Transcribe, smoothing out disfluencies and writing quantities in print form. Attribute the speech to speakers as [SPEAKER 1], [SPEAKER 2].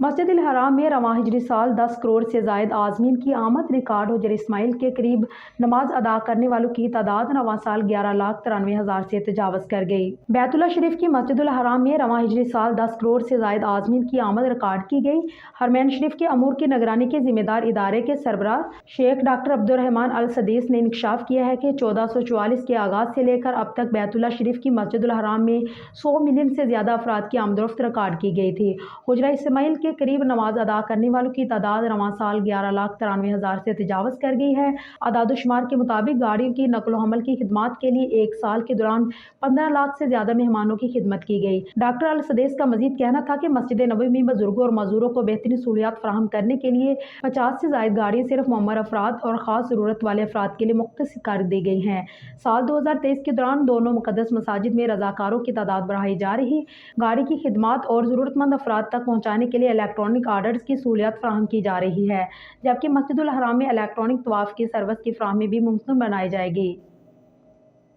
[SPEAKER 1] مسجد الحرام میں رواں ہجری سال 10 کروڑ سے زائد عازمین کی آمد ریکارڈ حجر اسماعیل کے قریب نماز ادا کرنے والوں کی تعداد رواں سال 11,93,000 سے تجاوز کر گئی۔ بیت اللہ شریف کی مسجد الحرام میں رواں ہجری سال 10 کروڑ سے زائد عازمین کی آمد ریکارڈ کی گئی۔ حرمین شریف کے امور کی نگرانی کے ذمہ دار ادارے کے سربراہ شیخ ڈاکٹر عبدالرحمن السدیس نے انکشاف کیا ہے کہ 1444 کے آغاز سے لے کر اب تک بیت اللہ شریف کی مسجد الحرام میں 100 ملین سے زیادہ افراد کی آمد و رفت ریکارڈ کی گئی تھی۔ حجرہ اسماعیل کے قریب نماز ادا کرنے والوں کی تعداد رواں سال 11,93,000 سے تجاوز کر گئی ہے۔ اعداد و شمار کے مطابق گاڑیوں کی نقل و حمل کی خدمات کے لیے ایک سال کے دوران 15 لاکھ سے زیادہ مہمانوں کی خدمت کی گئی۔ ڈاکٹر السدیس کا مزید کہنا تھا کہ مسجد نبوی میں بزرگوں اور معذوروں کو بہترین سہولیات فراہم کرنے کے لیے 50 سے زائد گاڑیاں صرف معمر افراد اور خاص ضرورت والے افراد کے لیے مختص کر دی گئی ہیں۔ سال 2023 کے دوران دونوں مقدس مساجد میں رضاکاروں کی تعداد بڑھائی جا رہی۔ گاڑی کی خدمات اور ضرورت مند افراد تک پہنچانے کے لیے الیکٹرانک آرڈرز کی سہولت فراہم کی جا رہی ہے، جبکہ مسجد الحرام میں الیکٹرانک طواف کی سروس کی فراہمی بھی ممکن بنائی جائے گی۔